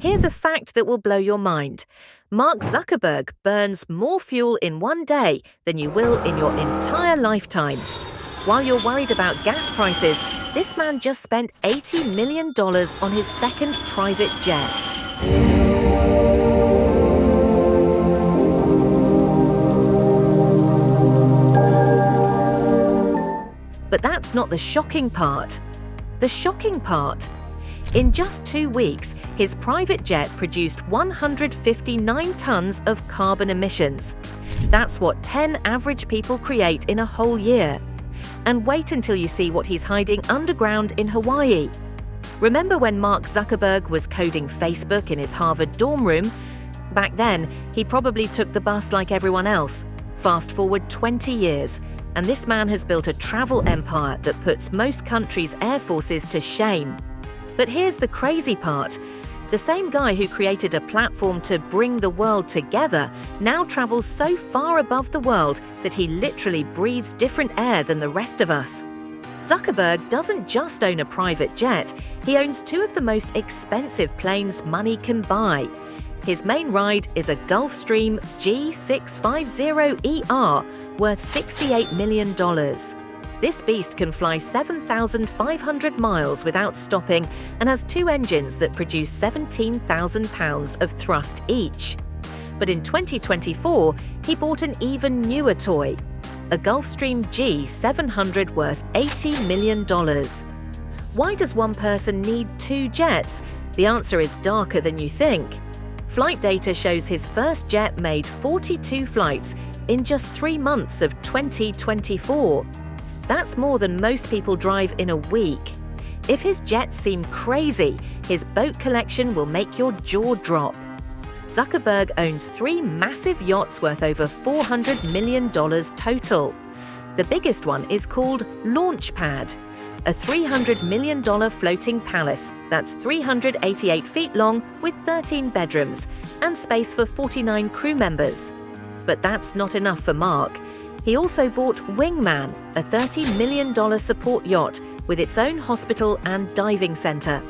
Here's a fact that will blow your mind. Mark Zuckerberg burns more fuel in one day than you will in your entire lifetime. While you're worried about gas prices, this man just spent $80 million on his second private jet. But that's not the shocking part. The shocking part. In just 2 weeks, his private jet produced 159 tons of carbon emissions. That's what 10 average people create in a whole year. And wait until you see what he's hiding underground in Hawaii. Remember when Mark Zuckerberg was coding Facebook in his Harvard dorm room? Back then, he probably took the bus like everyone else. Fast forward 20 years, and this man has built a travel empire that puts most countries' air forces to shame. But here's the crazy part. The same guy who created a platform to bring the world together now travels so far above the world that he literally breathes different air than the rest of us. Zuckerberg doesn't just own a private jet, he owns 2 of the most expensive planes money can buy. His main ride is a Gulfstream G700 worth $68 million. This beast can fly 7,500 miles without stopping and has 2 engines that produce 17,000 pounds of thrust each. But in 2024, he bought an even newer toy, a Gulfstream G700 worth $80 million. Why does one person need 2 jets? The answer is darker than you think. Flight data shows his first jet made 42 flights in just 3 months of 2024. That's more than most people drive in a week. If his jets seem crazy, his boat collection will make your jaw drop. Zuckerberg owns 3 massive yachts worth over $400 million total. The biggest one is called Launchpad, a $300 million floating palace that's 388 feet long with 13 bedrooms and space for 49 crew members. But that's not enough for Mark. He also bought Wingman, a $30 million support yacht with its own hospital and diving center.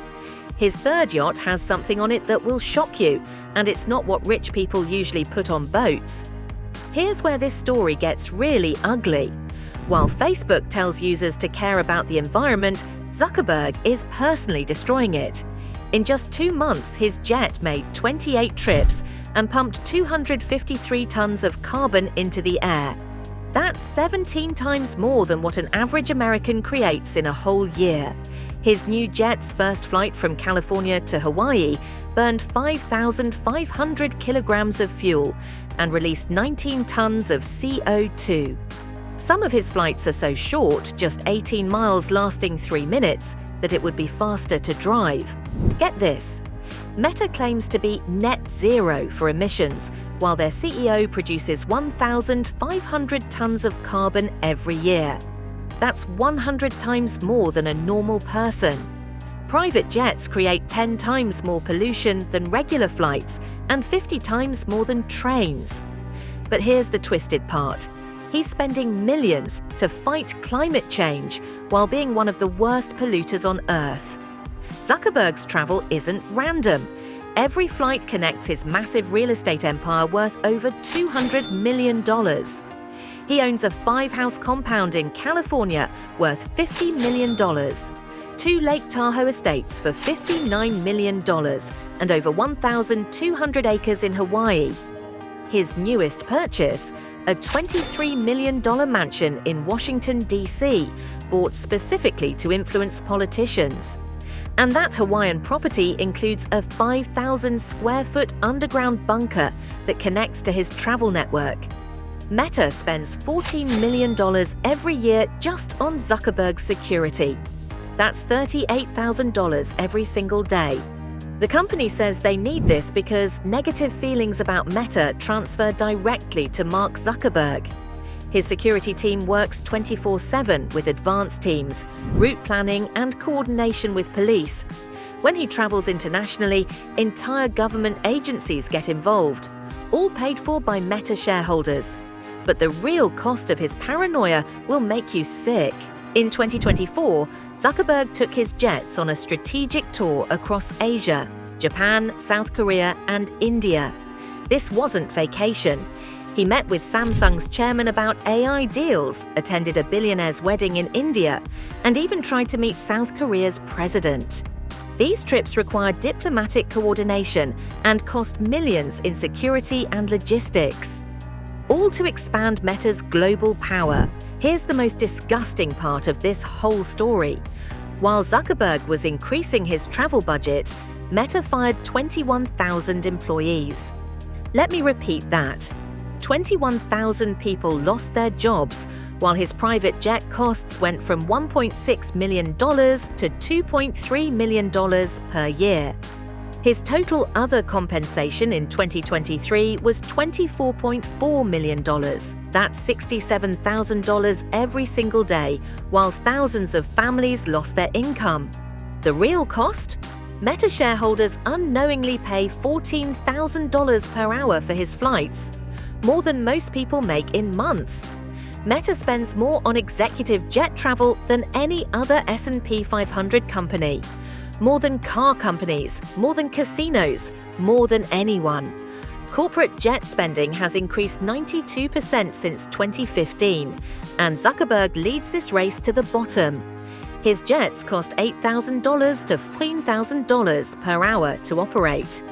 His third yacht has something on it that will shock you, and it's not what rich people usually put on boats. Here's where this story gets really ugly. While Facebook tells users to care about the environment, Zuckerberg is personally destroying it. In just 2 months, his jet made 28 trips and pumped 253 tons of carbon into the air. That's 17 times more than what an average American creates in a whole year. His new jet's first flight from California to Hawaii burned 5,500 kilograms of fuel and released 19 tons of CO2. Some of his flights are so short, just 18 miles lasting 3 minutes, that it would be faster to drive. Get this. Meta claims to be net zero for emissions, while their CEO produces 1,500 tons of carbon every year. That's 100 times more than a normal person. Private jets create 10 times more pollution than regular flights and 50 times more than trains. But here's the twisted part. He's spending millions to fight climate change while being one of the worst polluters on Earth. Zuckerberg's travel isn't random. Every flight connects his massive real estate empire worth over $200 million. He owns a 5-house compound in California worth $50 million, 2 Lake Tahoe estates for $59 million, and over 1,200 acres in Hawaii. His newest purchase, a $23 million mansion in Washington, D.C., bought specifically to influence politicians. And that Hawaiian property includes a 5,000-square-foot underground bunker that connects to his travel network. Meta spends $14 million every year just on Zuckerberg's security. That's $38,000 every single day. The company says they need this because negative feelings about Meta transfer directly to Mark Zuckerberg. His security team works 24/7 with advanced teams, route planning, and coordination with police. When he travels internationally, entire government agencies get involved, all paid for by Meta shareholders. But the real cost of his paranoia will make you sick. In 2024, Zuckerberg took his jets on a strategic tour across Asia. Japan, South Korea, and India. This wasn't vacation. He met with Samsung's chairman about AI deals, attended a billionaire's wedding in India, and even tried to meet South Korea's president. These trips require diplomatic coordination and cost millions in security and logistics. All to expand Meta's global power. Here's the most disgusting part of this whole story. While Zuckerberg was increasing his travel budget, Meta fired 21,000 employees. Let me repeat that. 21,000 people lost their jobs, while his private jet costs went from $1.6 million to $2.3 million per year. His total other compensation in 2023 was $24.4 million. That's $67,000 every single day, while thousands of families lost their income. The real cost? Meta shareholders unknowingly pay $14,000 per hour for his flights, more than most people make in months. Meta spends more on executive jet travel than any other S&P 500 company. More than car companies, more than casinos, more than anyone. Corporate jet spending has increased 92% since 2015, and Zuckerberg leads this race to the bottom. His jets cost $8,000 to $15,000 per hour to operate.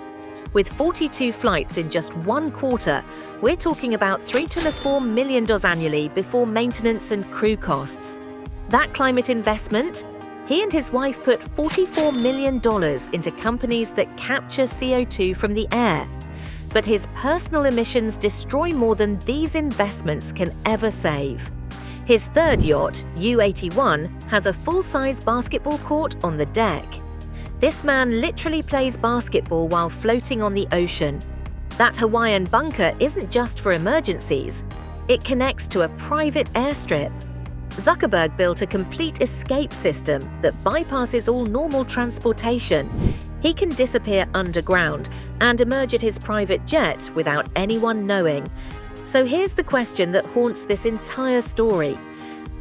With 42 flights in just one quarter, we're talking about $3 to $4 million annually before maintenance and crew costs. That climate investment? He and his wife put $44 million into companies that capture CO2 from the air. But his personal emissions destroy more than these investments can ever save. His third yacht, U-81, has a full-size basketball court on the deck. This man literally plays basketball while floating on the ocean. That Hawaiian bunker isn't just for emergencies. It connects to a private airstrip. Zuckerberg built a complete escape system that bypasses all normal transportation. He can disappear underground and emerge at his private jet without anyone knowing. So here's the question that haunts this entire story.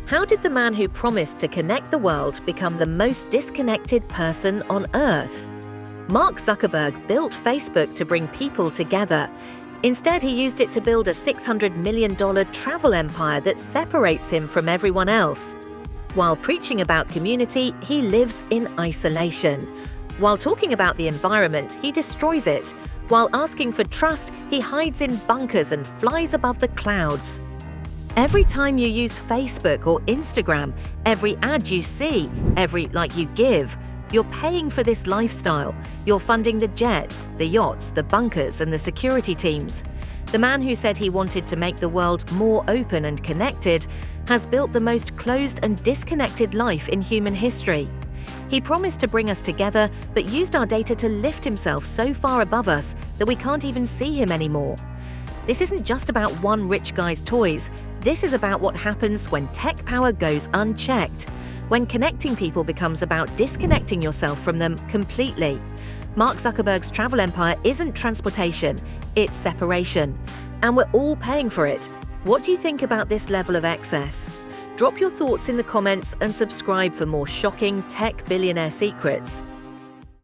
How did the man who promised to connect the world become the most disconnected person on Earth? Mark Zuckerberg built Facebook to bring people together. Instead, he used it to build a $600 million travel empire that separates him from everyone else. While preaching about community, he lives in isolation. While talking about the environment, he destroys it. While asking for trust, he hides in bunkers and flies above the clouds. Every time you use Facebook or Instagram, every ad you see, every like you give, you're paying for this lifestyle. You're funding the jets, the yachts, the bunkers, and the security teams. The man who said he wanted to make the world more open and connected has built the most closed and disconnected life in human history. He promised to bring us together, but used our data to lift himself so far above us that we can't even see him anymore. This isn't just about one rich guy's toys. This is about what happens when tech power goes unchecked, when connecting people becomes about disconnecting yourself from them completely. Mark Zuckerberg's travel empire isn't transportation, it's separation. And we're all paying for it. What do you think about this level of excess? Drop your thoughts in the comments and subscribe for more shocking tech billionaire secrets.